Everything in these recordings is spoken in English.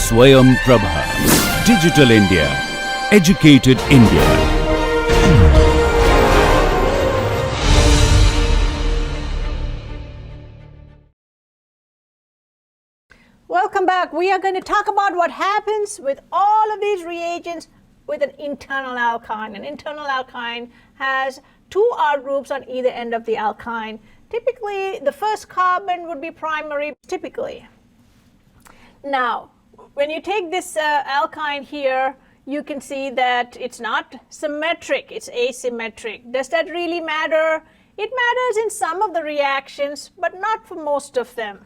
Swayam Prabha. Digital India. Educated India. Welcome back. We are going to talk about what happens with all of these reagents with an internal alkyne. An internal alkyne has two R groups on either end of the alkyne. Typically, the first carbon would be primary, typically. Now, when you take this alkyne here, you can see that it's not symmetric, it's asymmetric. Does that really matter? It matters in some of the reactions, but not for most of them.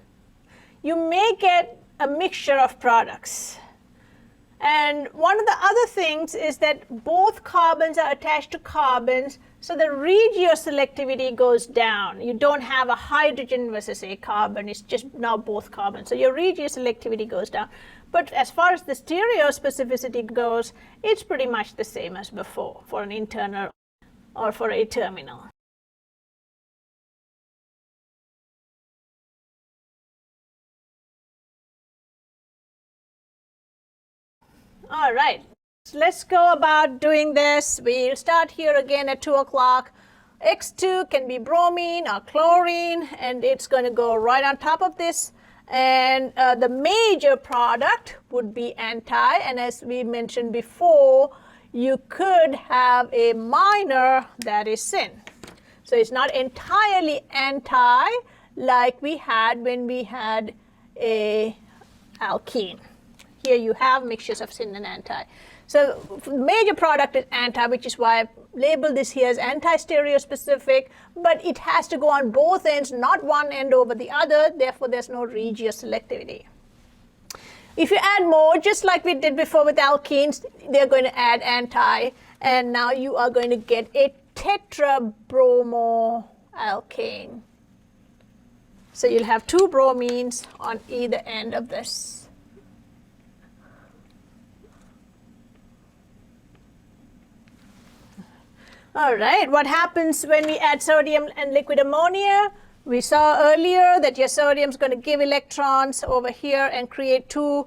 You may get a mixture of products. And one of the other things is that both carbons are attached to carbons, so the regioselectivity goes down. You don't have a hydrogen versus a carbon, it's just now both carbons. So your regioselectivity goes down. But as far as the stereospecificity goes, it's pretty much the same as before for an internal or for a terminal. All right, so let's go about doing this. We'll start here again at 2 o'clock. X2 can be bromine or chlorine, and it's going to go right on top of this. And the major product would be anti, and as we mentioned before, you could have a minor that is syn. So it's not entirely anti like we had when we had a alkene. Here you have mixtures of syn and anti. So the major product is anti, which is why I labeled this here as anti-stereospecific, but it has to go on both ends, not one end over the other, therefore there's no regioselectivity. If you add more, just like we did before with alkenes, they're going to add anti, and now you are going to get a tetrabromoalkane. So you'll have two bromines on either end of this. All right, what happens when we add sodium and liquid ammonia? We saw earlier that your sodium is going to give electrons over here and create two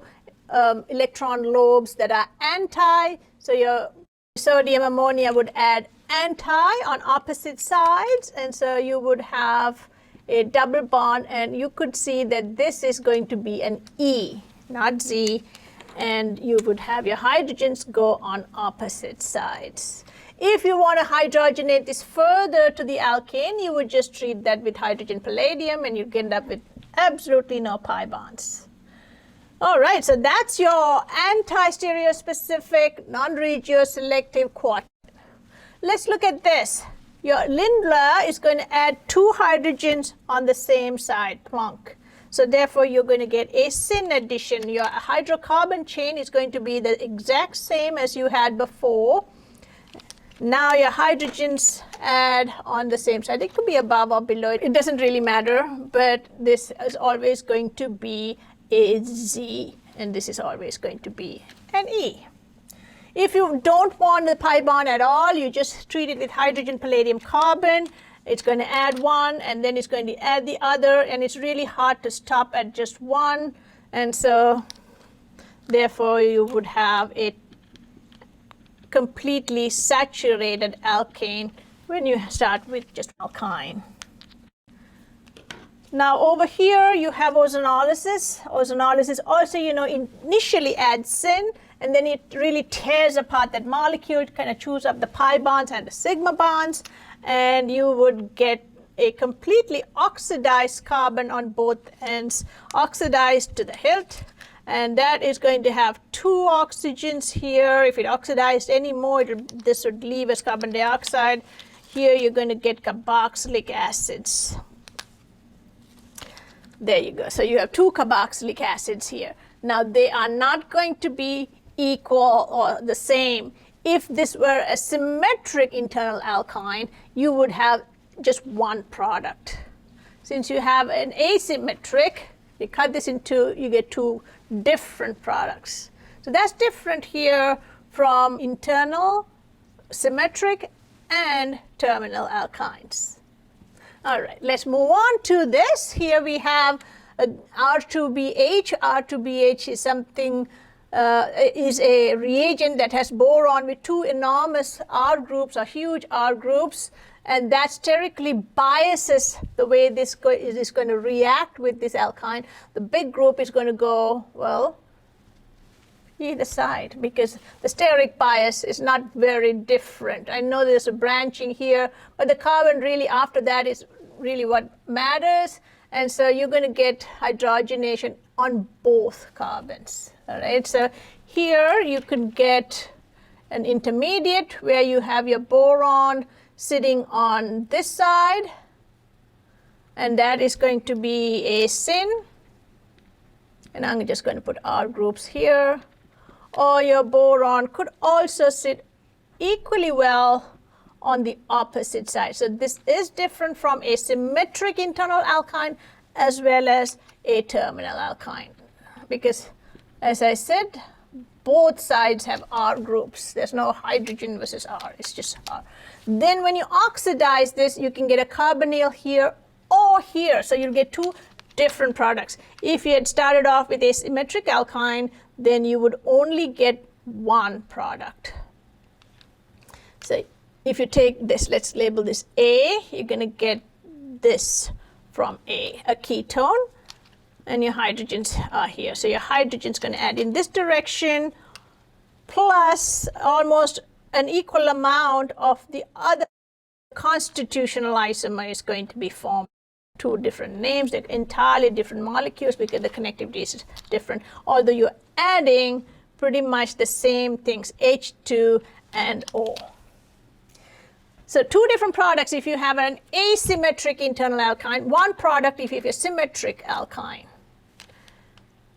electron lobes that are anti. So your sodium ammonia would add anti on opposite sides, and so you would have a double bond, and you could see that this is going to be an E, not Z, and you would have your hydrogens go on opposite sides. If you want to hydrogenate this further to the alkane, you would just treat that with hydrogen palladium and you'd end up with absolutely no pi bonds. All right, so that's your anti-stereospecific, non-regioselective quartet. Let's look at this. Your Lindlar is going to add two hydrogens on the same side, plonk. So therefore, you're going to get a syn addition. Your hydrocarbon chain is going to be the exact same as you had before. Now your hydrogens add on the same side. It could be above or below. It doesn't really matter, but this is always going to be a Z, and this is always going to be an E. If you don't want the pi bond at all, you just treat it with hydrogen, palladium, carbon. It's going to add one, and then it's going to add the other, and it's really hard to stop at just one. And so, therefore, you would have a completely saturated alkane when you start with just alkyne. Now over here you have ozonolysis. Ozonolysis also, initially adds syn, and then it really tears apart that molecule, kind of chews up the pi bonds and the sigma bonds, and you would get a completely oxidized carbon on both ends, oxidized to the hilt. And that is going to have two oxygens here. If it oxidized any more, this would leave as carbon dioxide. Here you're going to get carboxylic acids. There you go. So you have two carboxylic acids here. Now they are not going to be equal or the same. If this were a symmetric internal alkyne, you would have just one product. Since you have an asymmetric, you cut this in two, you get two different products. So that's different here from internal, symmetric, and terminal alkynes. All right, let's move on to this. Here we have R2BH. R2BH is something is a reagent that has boron with two enormous R groups or huge R groups, and that sterically biases the way this is going to react with this alkyne. The big group is going to go, well, either side, because the steric bias is not very different. I know there's a branching here, but the carbon really after that is really what matters. And so you're going to get hydrogenation on both carbons. All right, so here you could get an intermediate where you have your boron sitting on this side, and that is going to be a syn. And I'm just going to put R groups here. Or your boron could also sit equally well on the opposite side. So this is different from a symmetric internal alkyne as well as a terminal alkyne, because as I said, both sides have R groups. There's no hydrogen versus R, it's just R. Then when you oxidize this, you can get a carbonyl here or here. So you'll get two different products. If you had started off with a symmetric alkyne, then you would only get one product. So if you take this, let's label this A, you're going to get this from a ketone, and your hydrogens are here. So your hydrogen's going to add in this direction, plus almost an equal amount of the other constitutional isomer is going to be formed. Two different names, they're entirely different molecules because the connectivity is different, although you're adding pretty much the same things, H2 and O. So two different products if you have an asymmetric internal alkyne, one product if you have a symmetric alkyne.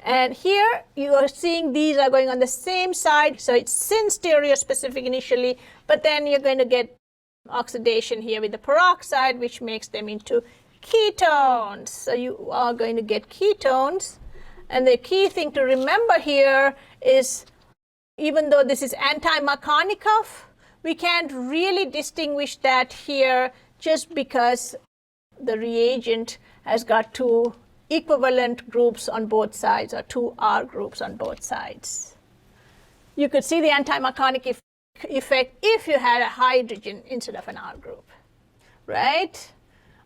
And here you are seeing these are going on the same side, so it's syn stereospecific initially, but then you're going to get oxidation here with the peroxide, which makes them into ketones. So you are going to get ketones, and the key thing to remember here is even though this is anti-Markovnikov, we can't really distinguish that here just because the reagent has got two equivalent groups on both sides, or two R groups on both sides. You could see the anti-Markovnikov effect if you had a hydrogen instead of an R group, right?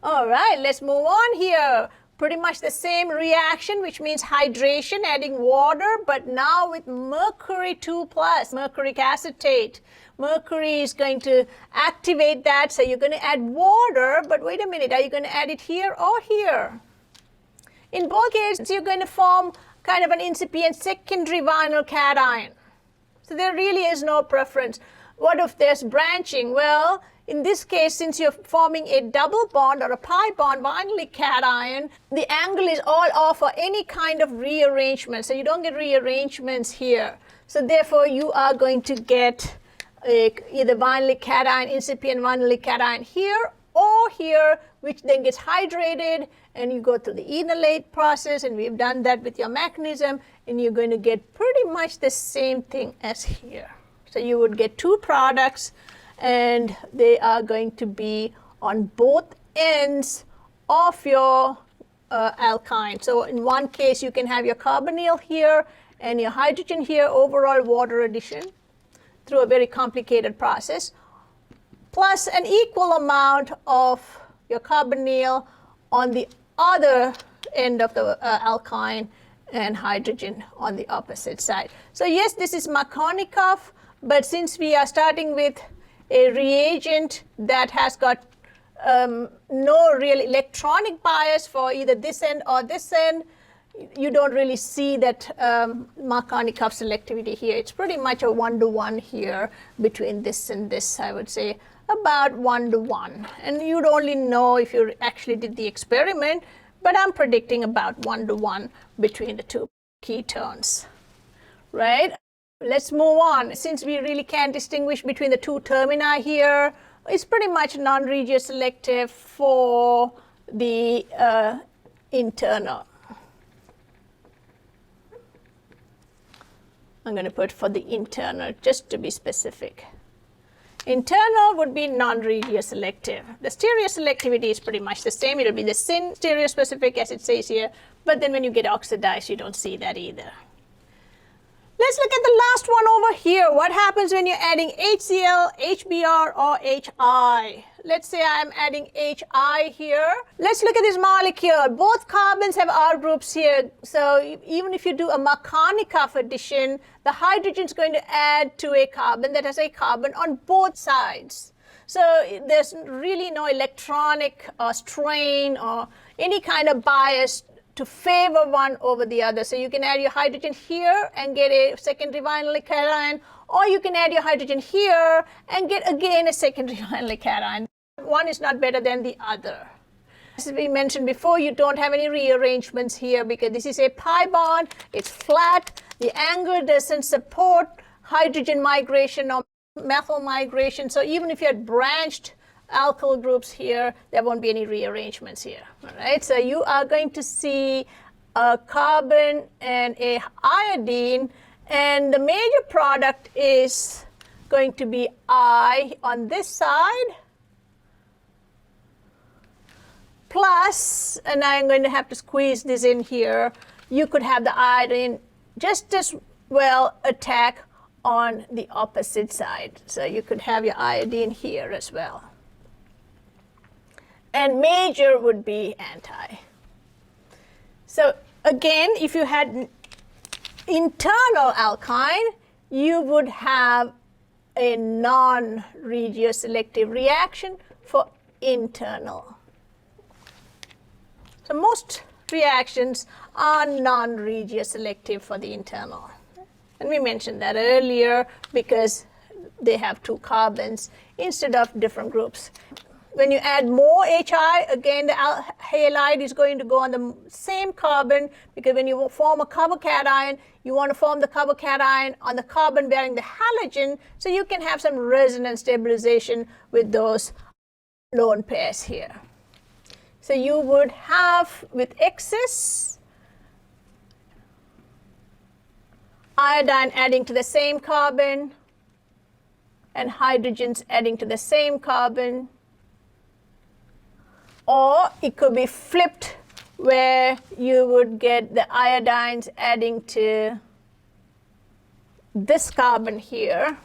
All right, let's move on here. Pretty much the same reaction, which means hydration, adding water, but now with mercury 2+, mercuric acetate. Mercury is going to activate that, so you're going to add water, but wait a minute, are you going to add it here or here? In both cases, you're going to form kind of an incipient secondary vinyl cation. So there really is no preference. What if there's branching? Well, in this case, since you're forming a double bond or a pi bond vinyl cation, the angle is all off for any kind of rearrangement. So you don't get rearrangements here. So therefore, you are going to get either vinyl cation, incipient vinyl cation here or here, which then gets hydrated, and you go through the enolate process, and we've done that with your mechanism, and you're going to get pretty much the same thing as here. So you would get two products, and they are going to be on both ends of your alkyne. So in one case, you can have your carbonyl here and your hydrogen here, overall water addition through a very complicated process, plus an equal amount of your carbonyl on the other end of the alkyne and hydrogen on the opposite side. So yes, this is Markovnikov, but since we are starting with a reagent that has got no real electronic bias for either this end or this end, you don't really see that Markovnikov selectivity here. It's pretty much a 1-to-1 here between this and this, I would say, about 1-to-1. And you'd only know if you actually did the experiment, but I'm predicting about 1-to-1 between the two ketones, right? Let's move on. Since we really can't distinguish between the two termini here, it's pretty much non-regioselective for the internal. I'm going to put for the internal just to be specific. Internal would be non-regioselective. The stereoselectivity is pretty much the same. It'll be the syn stereospecific as it says here, but then when you get oxidized, you don't see that either. Let's look at the last one over here. What happens when you're adding HCl, HBr, or HI? Let's say I'm adding HI here. Let's look at this molecule. Both carbons have R groups here. So even if you do a Markovnikov addition, the hydrogen is going to add to a carbon that has a carbon on both sides. So there's really no electronic strain or any kind of bias to favor one over the other. So you can add your hydrogen here and get a secondary vinyl cation, or you can add your hydrogen here and get again a secondary vinyl cation. One is not better than the other. As we mentioned before, you don't have any rearrangements here because this is a pi bond, it's flat, the angle doesn't support hydrogen migration or methyl migration. So even if you had branched alkyl groups here, there won't be any rearrangements here. All right, so you are going to see a carbon and a iodine, and the major product is going to be I on this side, plus, and I'm going to have to squeeze this in here, you could have the iodine just as well attack on the opposite side. So you could have your iodine here as well. And major would be anti. So again, if you had internal alkyne, you would have a non-regioselective reaction for internal. So most reactions are non-regioselective for the internal. And we mentioned that earlier because they have two carbons instead of different groups. When you add more HI, again, the halide is going to go on the same carbon, because when you form a carbocation, you want to form the carbocation on the carbon bearing the halogen, so you can have some resonance stabilization with those lone pairs here. So you would have, with excess, iodine adding to the same carbon and hydrogens adding to the same carbon. Or it could be flipped, where you would get the iodines adding to this carbon here.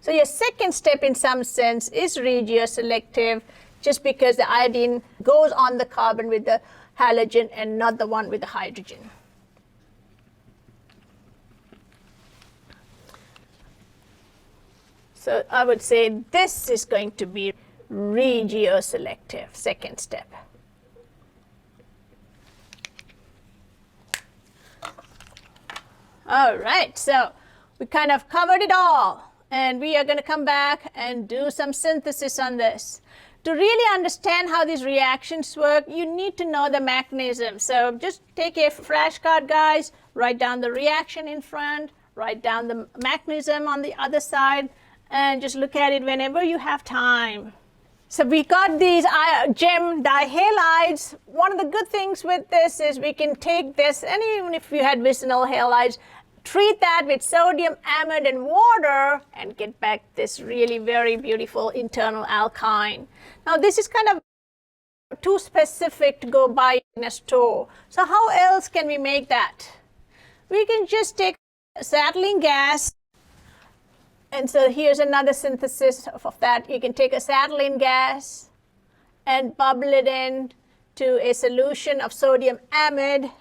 So your second step in some sense is regioselective, just because the iodine goes on the carbon with the halogen and not the one with the hydrogen. So I would say this is going to be regioselective, second step. All right, so we kind of covered it all, and we are going to come back and do some synthesis on this. To really understand how these reactions work, you need to know the mechanism. So just take a flashcard, guys, write down the reaction in front, write down the mechanism on the other side, and just look at it whenever you have time. So we got these gem dihalides. One of the good things with this is we can take this, and even if you had vicinal halides, treat that with sodium amide and water and get back this really very beautiful internal alkyne. Now this is kind of too specific to go buy in a store. So how else can we make that? We can just take acetylene gas. And so here's another synthesis of that. You can take acetylene gas and bubble it in to a solution of sodium amide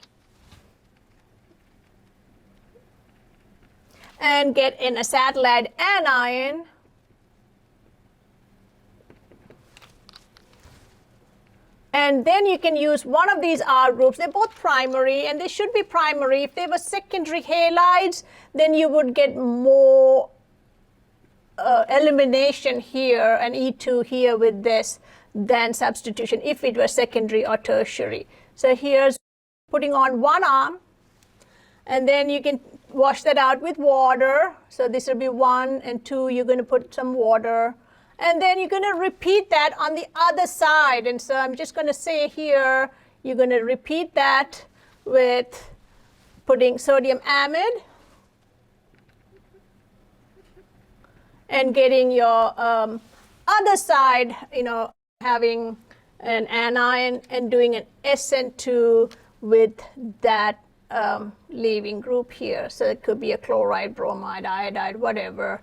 and get an acetylide anion. And then you can use one of these R groups. They're both primary, and they should be primary. If they were secondary halides, then you would get more elimination here and E2 here with this than substitution if it were secondary or tertiary. So here's putting on one arm, and then you can wash that out with water. So this will be 1 and 2. You're going to put some water, and then you're going to repeat that on the other side. And so I'm just going to say here, you're going to repeat that with putting sodium amide and getting your other side, having an anion and doing an SN2 with that leaving group here. So it could be a chloride, bromide, iodide, whatever.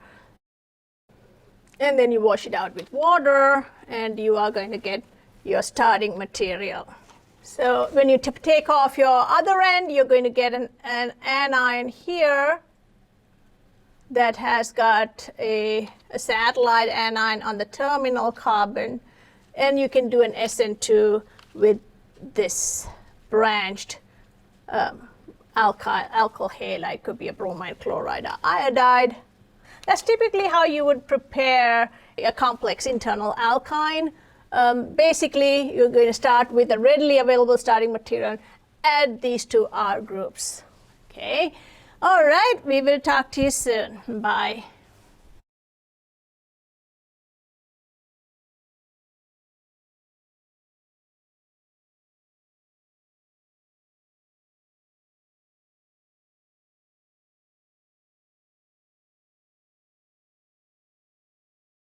And then you wash it out with water, and you are going to get your starting material. So when you take off your other end, you're going to get an anion here that has got a satellite anion on the terminal carbon, and you can do an SN2 with this branched alkyl halide. Could be a bromide, chloride, or iodide. That's typically how you would prepare a complex internal alkyne. Basically, you're going to start with a readily available starting material, add these two R groups. Okay. All right, we will talk to you soon. Bye.